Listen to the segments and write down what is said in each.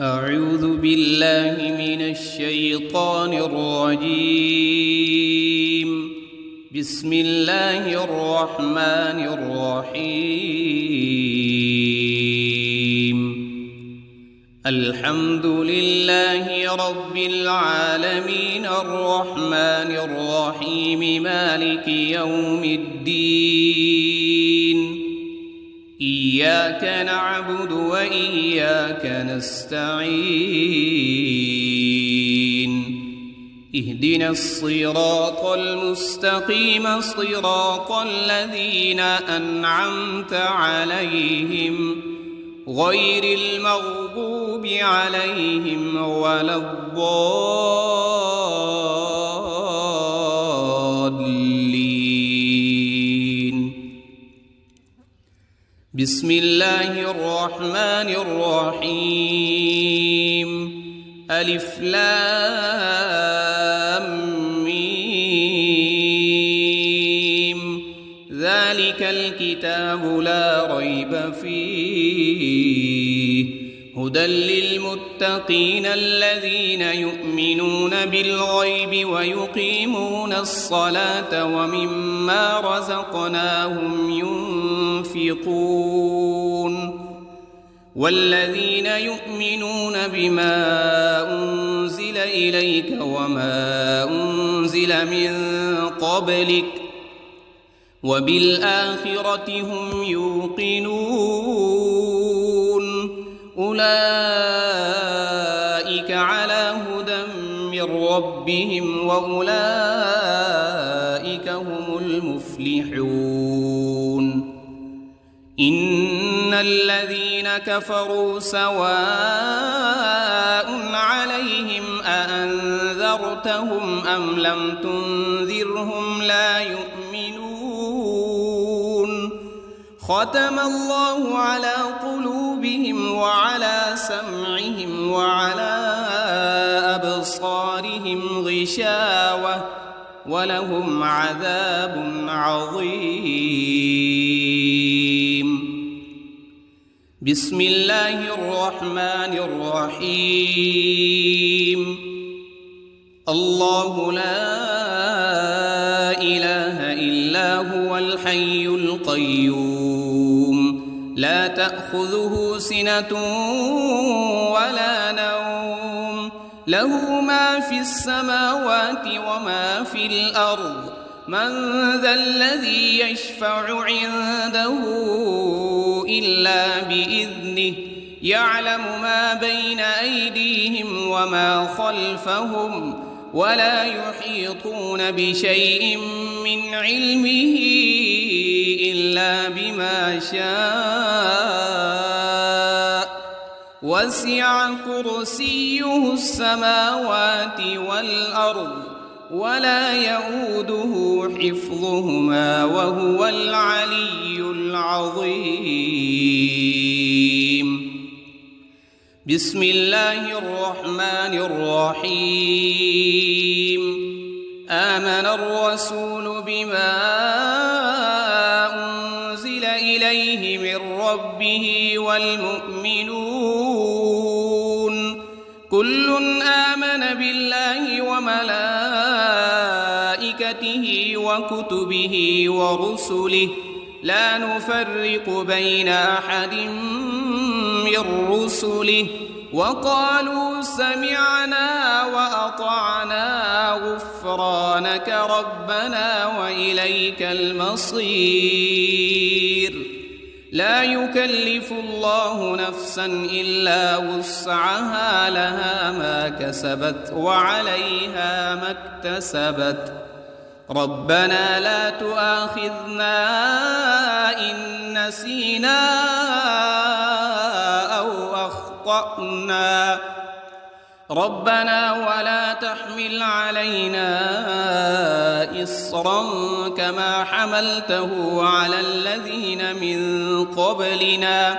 أعوذ بالله من الشيطان الرجيم. بسم الله الرحمن الرحيم. الحمد لله رب العالمين الرحمن الرحيم مالك يوم الدين. إياك نعبد وإياك نستعين. اهدنا الصراط المستقيم صراط الذين أنعمت عليهم غير المغضوب عليهم ولا الضالين. بسم الله الرحمن الرحيم. ألف لام ميم. ذلك الكتاب لا ريب فيه هدى للمتقين الذين يؤمنون بالغيب ويقيمون الصلاة ومما رزقناهم ينفقون. والذين يؤمنون بما أنزل إليك وما أنزل من قبلك وبالآخرة هم يوقنون. أولئك على هدى من ربهم وأولئك هم المفلحون. إن الذين كفروا سواء عليهم أأنذرتهم أم لم تنذرهم لا يؤمنون. ختم الله على قلوبهم وعلى سمعهم وعلى أبصارهم غشاوة ولهم عذاب عظيم. بسم الله الرحمن الرحيم. الله لا إله إلا هو الحي القيوم لا تأخذه سنة ولا نوم له ما في السماوات وما في الأرض. من ذا الذي يشفع عنده إلا بإذنه يعلم ما بين أيديهم وما خلفهم ولا يحيطون بشيء من علمه إلا بما شاء. وسع كرسيه السماوات والأرض ولا يؤوده حفظهما وهو العلي العظيم. بسم الله الرحمن الرحيم. آمن الرسول بما أنزل إليه من ربه والمؤمنون كل آمن بالله وملائكته وكتبه ورسله لا نفرق بين أحد من رسله وقالوا سمعنا وأطعنا غفرانك ربنا وإليك المصير. لا يكلف الله نفسا إلا وسعها لها ما كسبت وعليها ما اكتسبت. ربنا لا تؤاخذنا إن نسينا أو أخطأنا. ربنا ولا تحمل علينا إصرا كما حملته على الذين من قبلنا.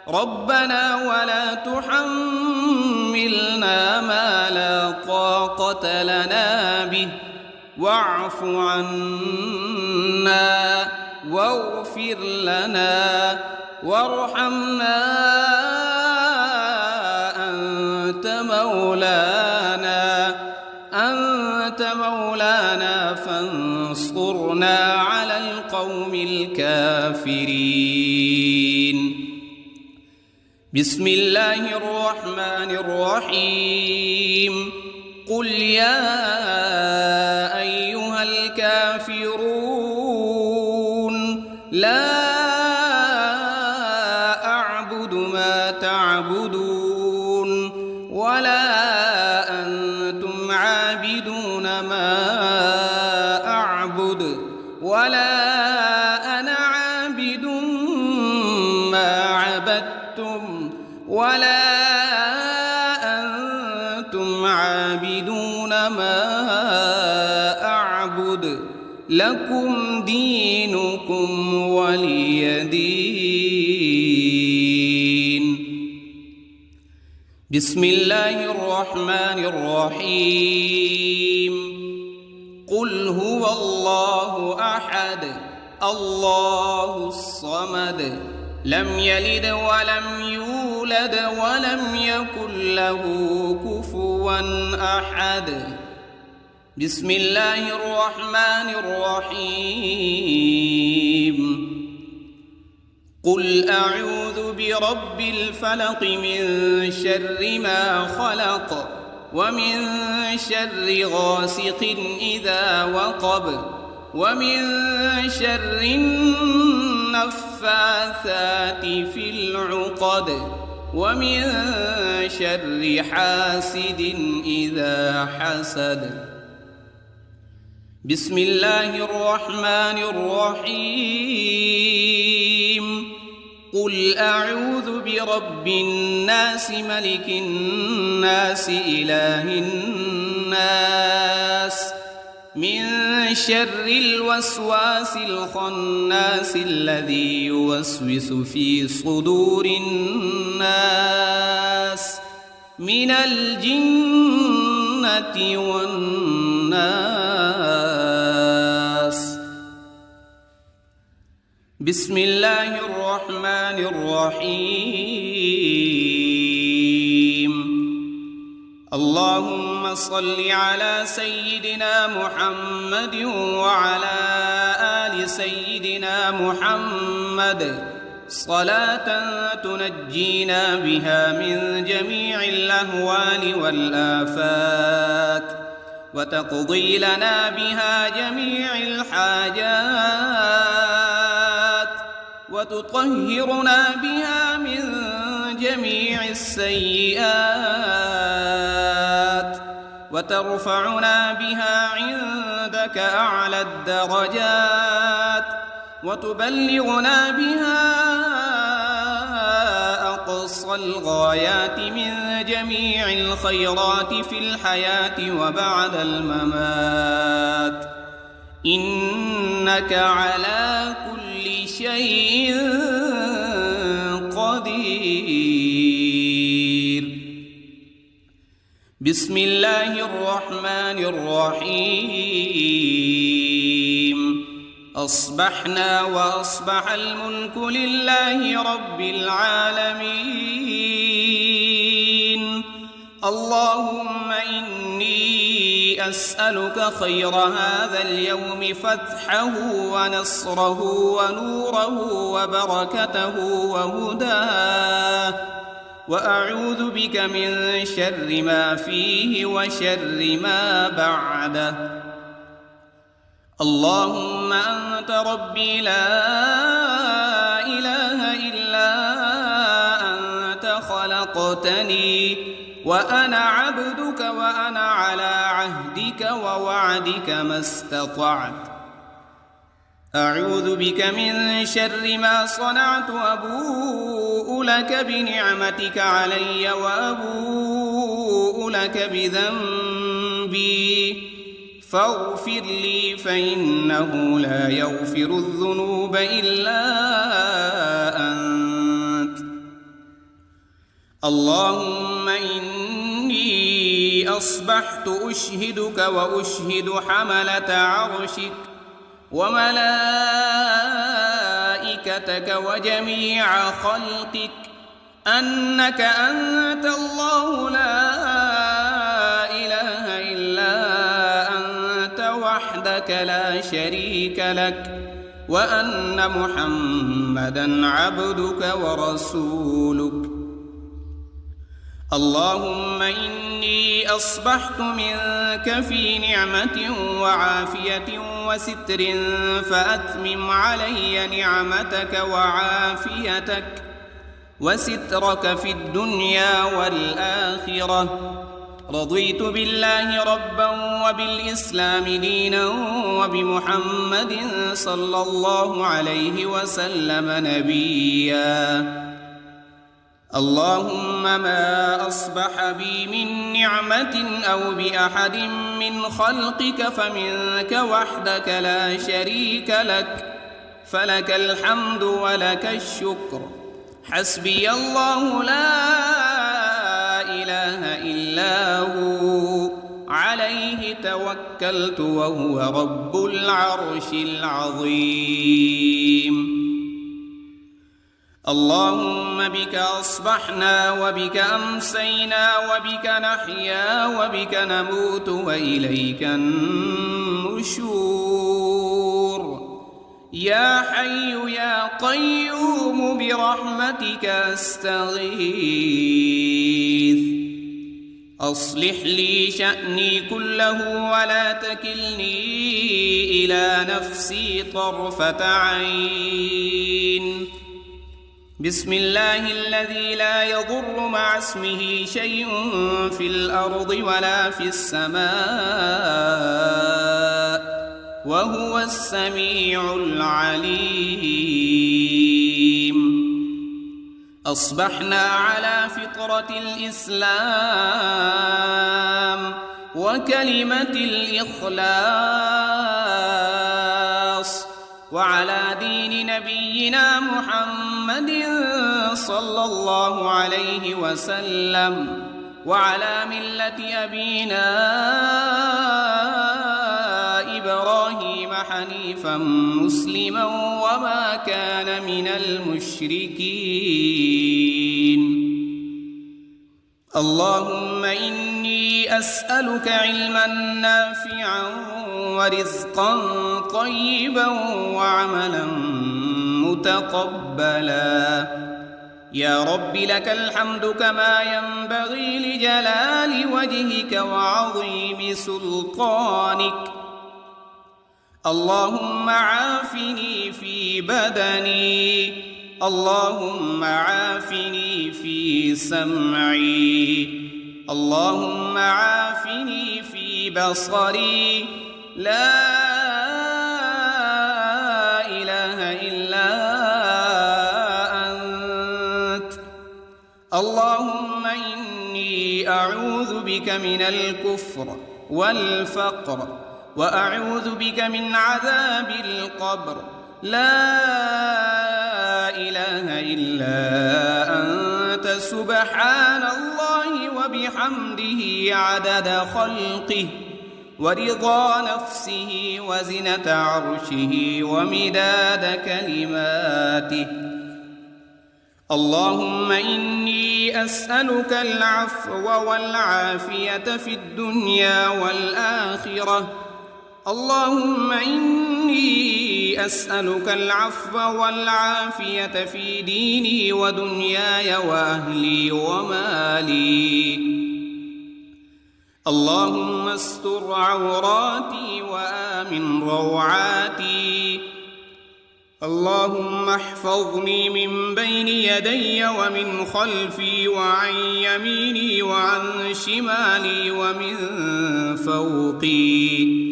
ربنا ولا تحملنا ما لا طاقة لنا به واعف عنا واغفر لنا وارحمنا مولانا فانصرنا على القوم الكافرين. بسم الله الرحمن الرحيم. قل يا أيها الكافرون لا أعبد ما تعبدون ولا أنتم عابدون ما أعبد ولا أنا عابد ما عبدتم ولا أنتم عابدون ما أعبد لكم دينكم ولي دين. بسم الله الرحمن الرحيم. قل هو الله أحد الله الصمد لم يلد ولم يولد ولم يكن له كفوا أحد. بسم الله الرحمن الرحيم. قل أعوذ برب الفلق من شر ما خلق ومن شر غاسق إذا وقب ومن شر النفاثات في العقد ومن شر حاسد إذا حسد. بسم الله الرحمن الرحيم. قل أعوذ برب الناس ملك الناس إله الناس من شر الوسواس الخناس الذي يوسوس في صدور الناس من الجنة والناس. بسم الله الرحمن الرحيم. اللهم صل على سيدنا محمد وعلى آل سيدنا محمد صلاة تنجينا بها من جميع الأهوال والآفات وتقضي لنا بها جميع الحاجات وتطهرنا بها من جميع السيئات وترفعنا بها عندك أعلى الدرجات وتبلغنا بها أقصى الغايات من جميع الخيرات في الحياة وبعد الممات إنك على كل شيء قدير. بسم الله الرحمن الرحيم. أصبحنا وأصبح الملك لله رب العالمين. اللهم إني أسألك خير هذا اليوم فتحه ونصره ونوره وبركته وهداه وأعوذ بك من شر ما فيه وشر ما بعده. اللهم أنت ربي لا إله إلا أنت خلقتني وأنا عبدك وأنا على عهدك ووعدك ما استطعت. أعوذ بك من شر ما صنعت وأبوء لك بنعمتك علي وأبوء لك بذنبي فاغفر لي فإنه لا يغفر الذنوب إلا أنت. اللهم إني أصبحت أشهدك وأشهد حملة عرشك وملائكتك وجميع خلقك أنك أنت الله لا وحدك لا شريك لك وأن محمدًا عبدك ورسولك. اللهم إني أصبحت منك في نعمة وعافية وستر، فأتمم علي نعمتك وعافيتك وسترك في الدنيا والآخرة. رضيت بالله ربا وبالإسلام دينا وبمحمد صلى الله عليه وسلم نبيا. اللهم ما أصبح بي من نعمة أو بأحد من خلقك فمنك وحدك لا شريك لك، فلك الحمد ولك الشكر. حسبي الله لا إله إلا هو، عليه توكلت وهو رب العرش العظيم. اللهم بك أصبحنا وبك أمسينا وبك نحيا وبك نموت وإليك النشور. يا حي يا قيوم برحمتك أستغيث. أصلح لي شأني كله ولا تكلني إلى نفسي طرفة عين. بسم الله الذي لا يضر مع اسمه شيء في الأرض ولا في السماء وهو السميع العليم. أصبحنا على فطرة الإسلام وكلمة الإخلاص وعلى دين نبينا محمد صلى الله عليه وسلم وعلى ملة أبينا إبراهيم حنيفا مسلما وما كان من المشركين. اللهم إني أسألك علما نافعا ورزقا طيبا وعملا متقبلا. يا رب لك الحمد كما ينبغي لجلال وجهك وعظيم سلطانك. اللهم عافني في بدني، اللهم عافني في سمعي، اللهم عافني في بصري. لا إله إلا أنت. اللهم إني أعوذ بك من الكفر والفقر وأعوذ بك من عذاب القبر. لا إله إلا أنت سبحان الله وبحمده عدد خلقه ورضا نفسه وزنة عرشه ومداد كلماته. اللهم إني أسألك العفو والعافية في الدنيا والآخرة. اللهم إني أسألك العفو والعافية في ديني ودنياي وأهلي ومالي. اللهم استر عوراتي وآمن روعاتي. اللهم احفظني من بين يدي ومن خلفي وعن يميني وعن شمالي ومن فوقي.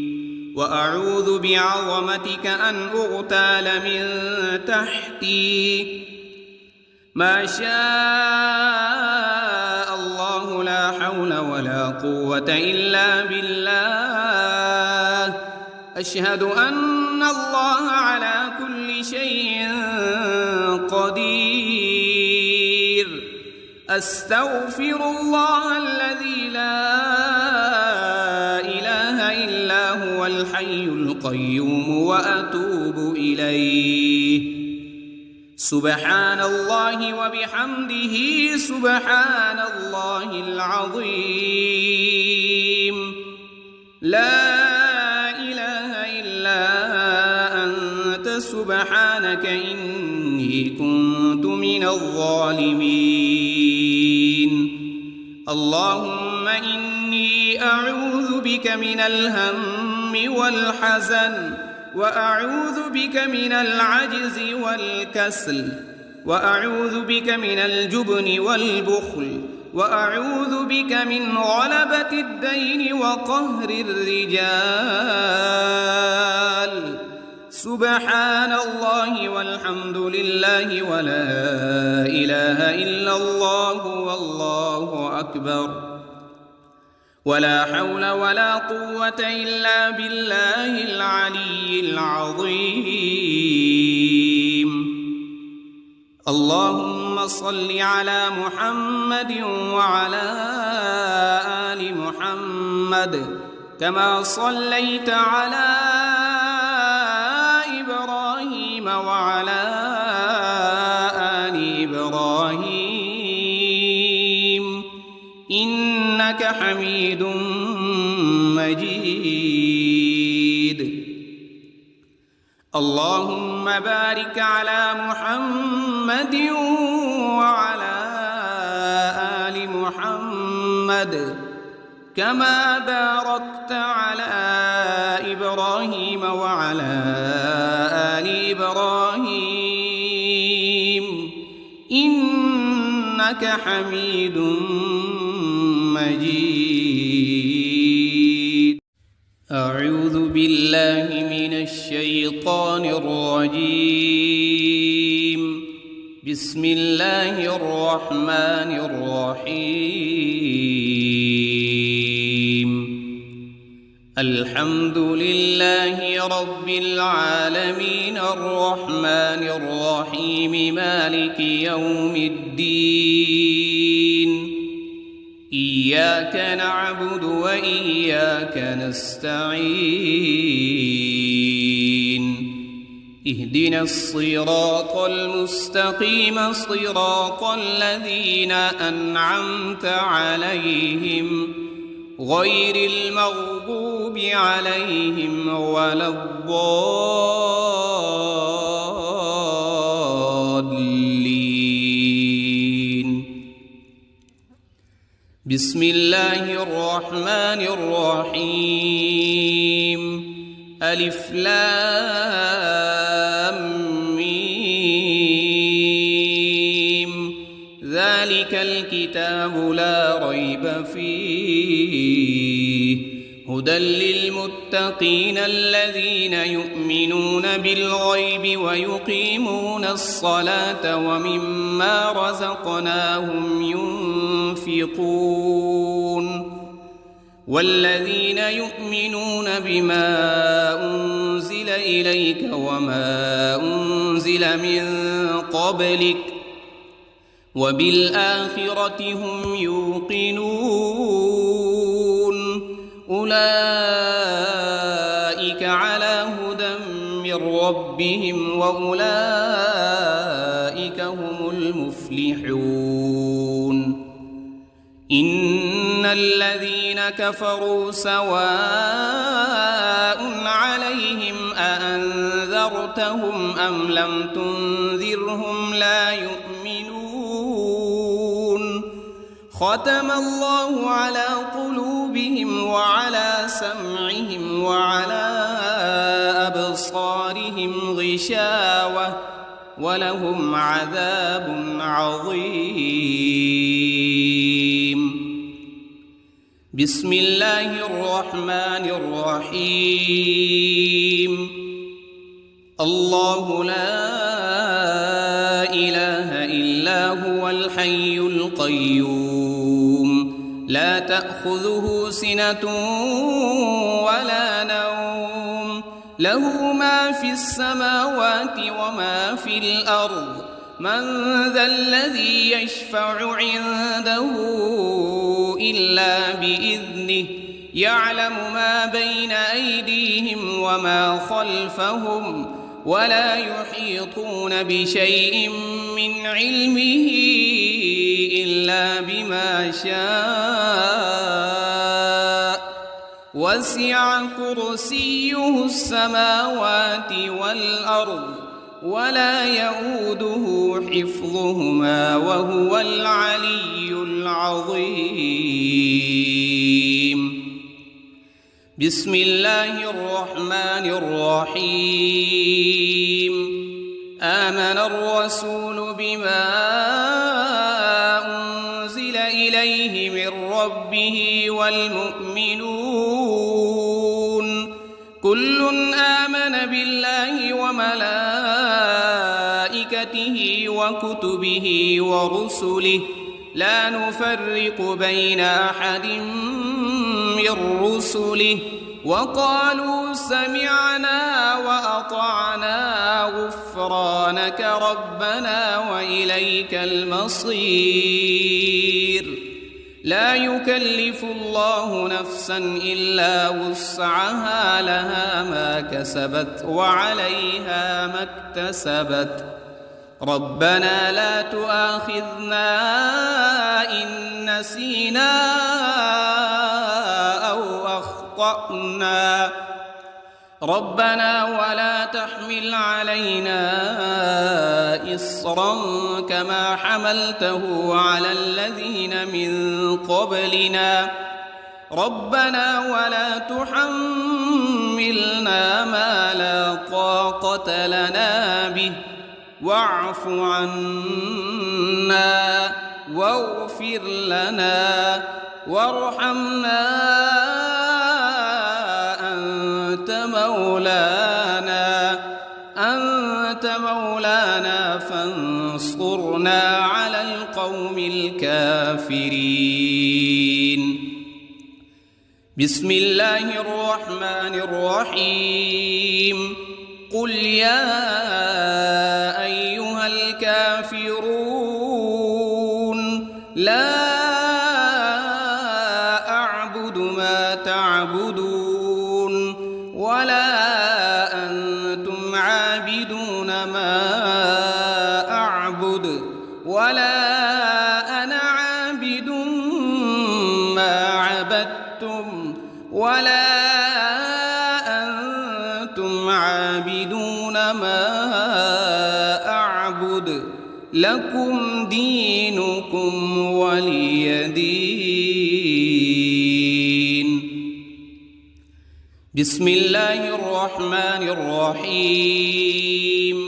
وأعوذ بعظمتك أن أغتال من تحتي. ما شاء الله لا حول ولا قوة إلا بالله. أشهد أن الله على كل شيء قدير. أستغفر الله الذي لا إله إلا هو الحي القيوم وأتوب إليه. سبحان الله وبحمده سبحان الله العظيم. لا إله إلا كنت من الظالمين اللهم إني أعوذ بك من الهم والحزن وأعوذ بك من العجز والكسل وأعوذ بك من الجبن والبخل وأعوذ بك من غلبة الدين وقهر الرجال سبحان الله والحمد لله ولا إله إلا الله والله أكبر ولا حول ولا قوة إلا بالله العلي العظيم اللهم صل على محمد وعلى آل محمد كما صليت على إبراهيم وعلى آل إبراهيم إنك حميد مجيد اللهم بارك على محمد وعلى آل محمد كما باركت على إبراهيم وعلى آل إبراهيم إنك حميد مجيد أعوذ بالله من الشيطان الرجيم بسم الله الرحمن الرحيم الحمد لله رب العالمين الرحمن الرحيم مالك يوم الدين إياك نعبد وإياك نستعين اهدنا الصراط المستقيم صراط الذين أنعمت عليهم غير المغضوب عليهم ولا الضالين بسم الله الرحمن الرحيم ألف لام ميم ذلك الكتاب لا ريب فيه هدى للمتقين الذين يؤمنون بالغيب ويقيمون الصلاة ومما رزقناهم ينفقون والذين يؤمنون بما أنزل إليك وما أنزل من قبلك وبالآخرة هم يوقنون أولئك على هدى من ربهم وأولئك هم المفلحون إن الذين كفروا سواء عليهم أأنذرتهم أم لم تنذرهم لا يؤمنون ختم الله على قلوبهم وعلى سمعهم وعلى أبصارهم غشاوة ولهم عذاب عظيم بسم الله الرحمن الرحيم الله لا إله إلا هو الحي القيوم لا تأخذه سنة ولا نوم له ما في السماوات وما في الأرض من ذا الذي يشفع عنده إلا بإذنه يعلم ما بين أيديهم وما خلفهم ولا يحيطون بشيء من علمه إلا بما شاء وسع كرسيه السماوات والأرض ولا يؤوده حفظهما وهو العلي العظيم. بسم الله الرحمن الرحيم. آمن الرسول بما أنزل إليه من ربه والمؤمنون كل آمن بالله وملائكته وكتبه ورسله لا نفرق بين أحد من رسله وقالوا سمعنا وأطعنا غفرانك ربنا وإليك المصير. لا يكلف الله نفسا إلا وسعها لها ما كسبت وعليها ما اكتسبت. ربنا لا تؤاخذنا إن نسينا أو أخطأنا ربنا ولا تحمل علينا إصرا كما حملته على الذين من قبلنا ربنا ولا تحملنا ما لا طاقة لنا به واعف عنا واغفر لنا وارحمنا أنت مولانا فانصرنا على القوم الكافرين. بسم الله الرحمن الرحيم. قل يا أيها الكافرون لا أعبد ما تعبدون ولا أنتم عابدون ما أعبد ولا أنا عابد ما عبدتم ولا أنتم عابدون ما أعبد لكم دينكم ولي دين. بسم الله الرحمن الرحيم.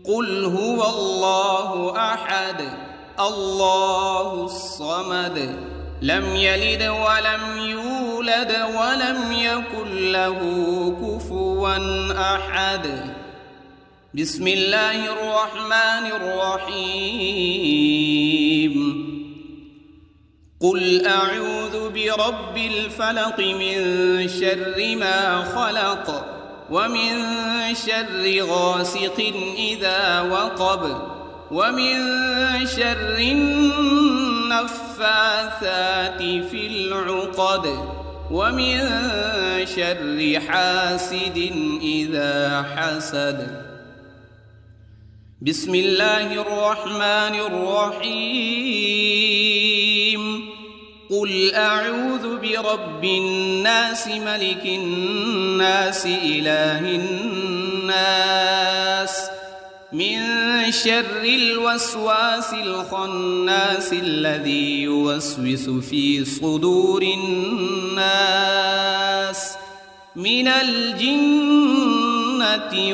قل هو الله أحد الله الصمد لم يلد ولم يولد ولم يكن له كفوا أحد. بسم الله الرحمن الرحيم. قل أعوذ برب الفلق من شر ما خلق ومن شر غاسق إذا وقب ومن شر النفاثات في العقد ومن شر حاسد إذا حسد. بسم الله الرحمن الرحيم. قل أعوذ برب الناس ملك الناس إله الناس من شر الوسواس الخناس الذي يوسوس في صدور الناس من الجنة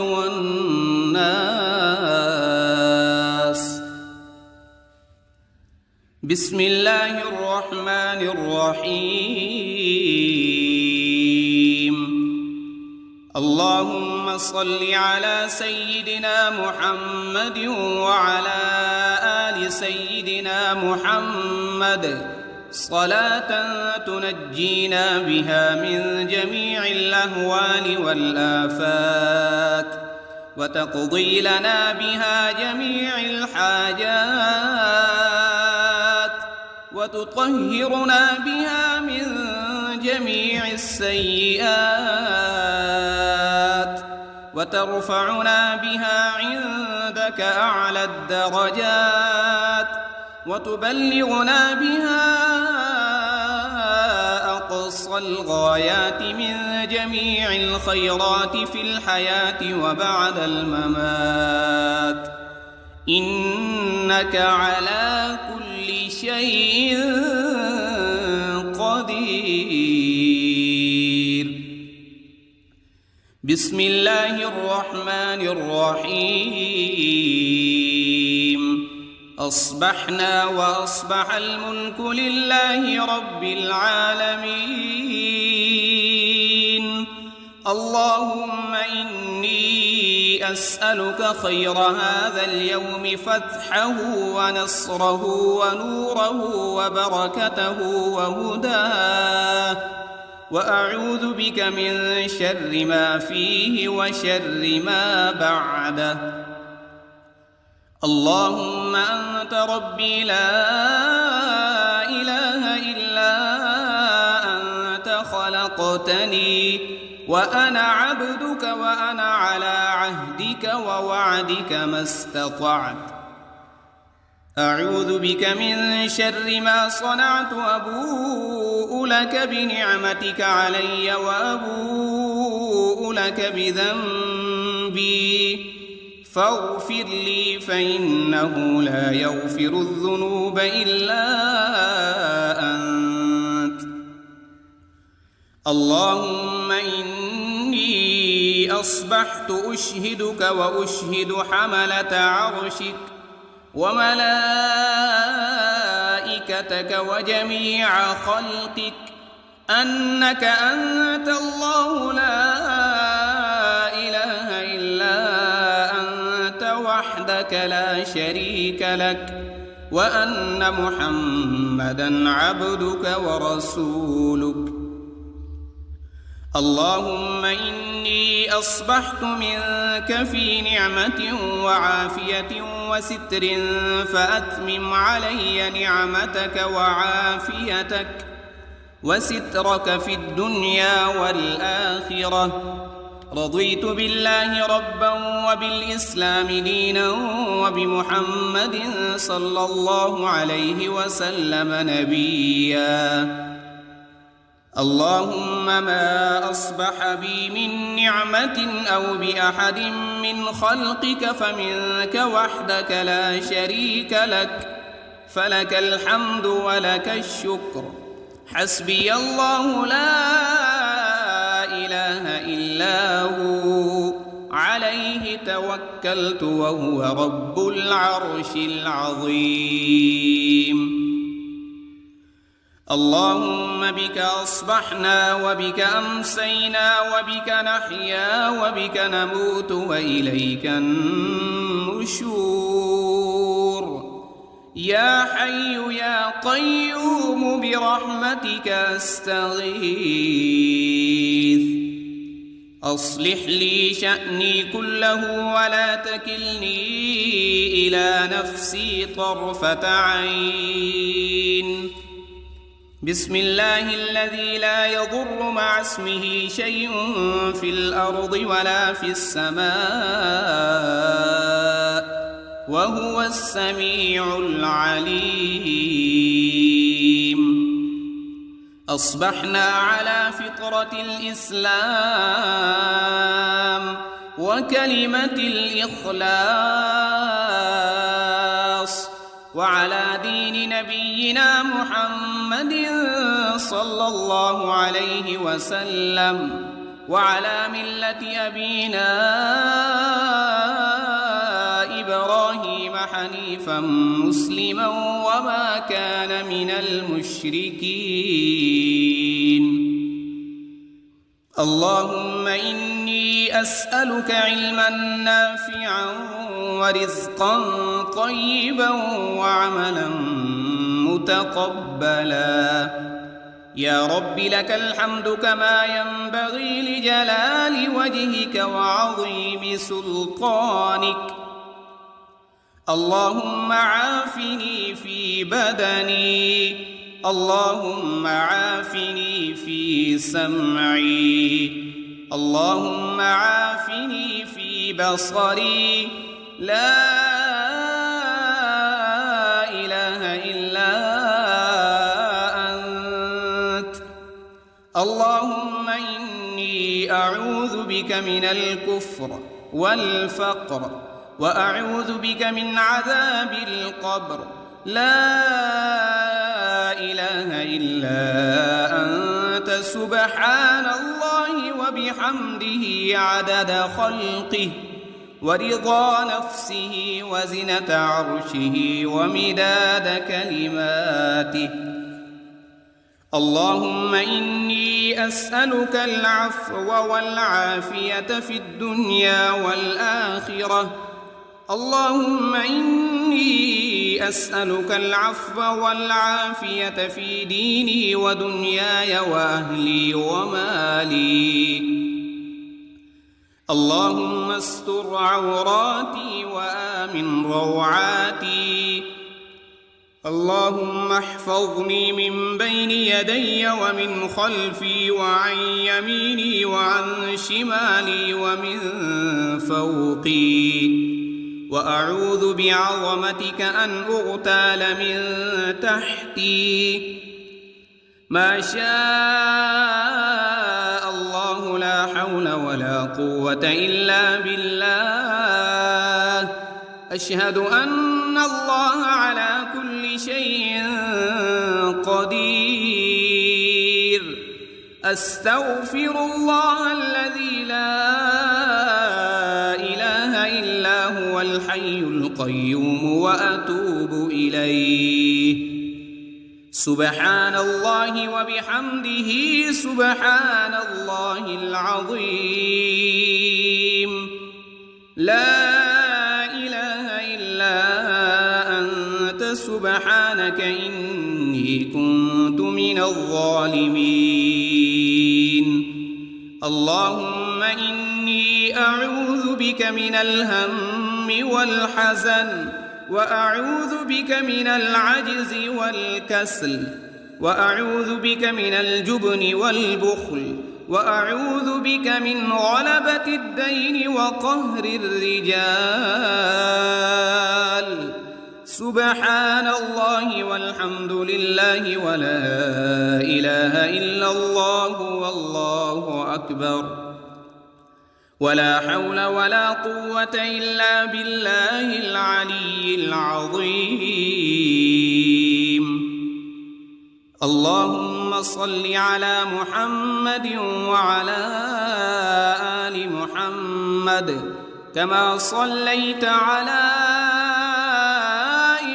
والناس. بسم الله الرحمن الرحيم. اللهم صل على سيدنا محمد وعلى آل سيدنا محمد صلاة تنجينا بها من جميع الأهوال والآفات وتقضي لنا بها جميع الحاجات وتطهرنا بها من جميع السيئات وترفعنا بها عندك أعلى الدرجات وتبلغنا بها أقصى أقصى الغايات من جميع الخيرات في الحياة وبعد الممات، إنك على كل شيء قدير. بسم الله الرحمن الرحيم. أصبحنا وأصبح الملك لله رب العالمين. اللهم إني أسألك خير هذا اليوم، فتحه ونصره ونوره وبركته وهداه، وأعوذ بك من شر ما فيه وشر ما بعده. اللهم أنت ربي لا إله إلا أنت، خلقتني وأنا عبدك وأنا على عهدك ووعدك ما استطعت. أعوذ بك من شر ما صنعت، أبوء لك بنعمتك علي وأبوء لك بذنبي، فاغفر لي فإنه لا يغفر الذنوب إلا أنت. اللهم إني أصبحت أشهدك وأشهد حملة عرشك وملائكتك وجميع خلقك أنك أنت الله لا إله إلا أنت وحدك لا شريك لك، وأن محمدًا عبدك ورسولك. اللهم إني أصبحت منك في نعمة وعافية وستر، فأتمم علي نعمتك وعافيتك وسترك في الدنيا والآخرة. رضيت بالله ربا وبالإسلام دينا وبمحمد صلى الله عليه وسلم نبيا. اللهم ما أصبح بي من نعمة أو بأحد من خلقك فمنك وحدك لا شريك لك، فلك الحمد ولك الشكر. حسبي الله لا إله إلا هو، عليه توكلت وهو رب العرش العظيم. اللهم بك أصبحنا وبك أمسينا وبك نحيا وبك نموت وإليك النشور. يا حي يا قيوم برحمتك أستغيث. أصلح لي شأني كله ولا تكلني إلى نفسي طرفة عين. بسم الله الذي لا يضر مع اسمه شيء في الأرض ولا في السماء، وهو السميع العليم. أصبحنا على فطرة الإسلام وكلمة الإخلاص، وعلى دين نبينا محمد صلى الله عليه وسلم، وعلى ملة أبينا إبراهيم حنيفا مسلما وما كان من المشركين. اللهم إني أسألك علما نافعا ورزقا طيبا وعملا متقبلا. يا رب لك الحمد كما ينبغي لجلال وجهك وعظيم سلطانك. اللهم عافني في بدني، اللهم عافني في سمعي، اللهم عافني في بصري. لا إله إلا أنت. اللهم إني أعوذ بك من الكفر والفقر وأعوذ بك من عذاب القبر. لا إله إلا أنت سبحان الله وبحمده عدد خلقه ورضا نفسه وزنة عرشه ومداد كلماته. اللهم إني أسألك العفو والعافية في الدنيا والآخرة. اللهم إني أسألك العفو والعافية في ديني ودنياي وأهلي ومالي. اللهم استر عوراتي وآمن روعاتي. اللهم احفظني من بين يدي ومن خلفي وعن يميني وعن شمالي ومن فوقي. وأعوذ بعظمتك أن أغتال من تحتي. ما شاء الله لا حول ولا قوة إلا بالله. أشهد أن الله على كل شيء قدير. أستغفر الله الذي لا إله إلا هو الحي القيوم وأتوب إليه. سبحان الله وبحمده سبحان الله العظيم. لا إله إلا أنت سبحانك إني كنت من الظالمين. اللهم إني أعوذ بك من الهم والحزن وأعوذ بك من العجز والكسل وأعوذ بك من الجبن والبخل وأعوذ بك من غلبة الدين وقهر الرجال. سبحان الله والحمد لله ولا إله إلا الله والله أكبر. ولا حول ولا قوة إلا بالله العلي العظيم. اللهم صل على محمد وعلى آل محمد كما صليت على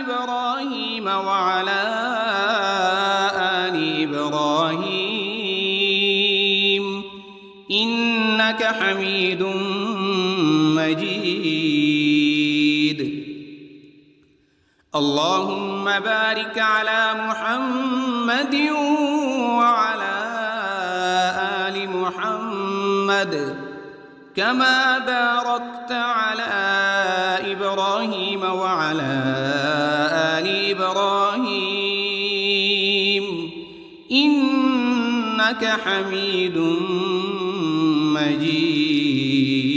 إبراهيم وعلى آل إبراهيم إنك حميد مجيد. اللهم بارك على محمد وعلى آل محمد كما باركت على إبراهيم وعلى آل إبراهيم إنك حميد مجيد.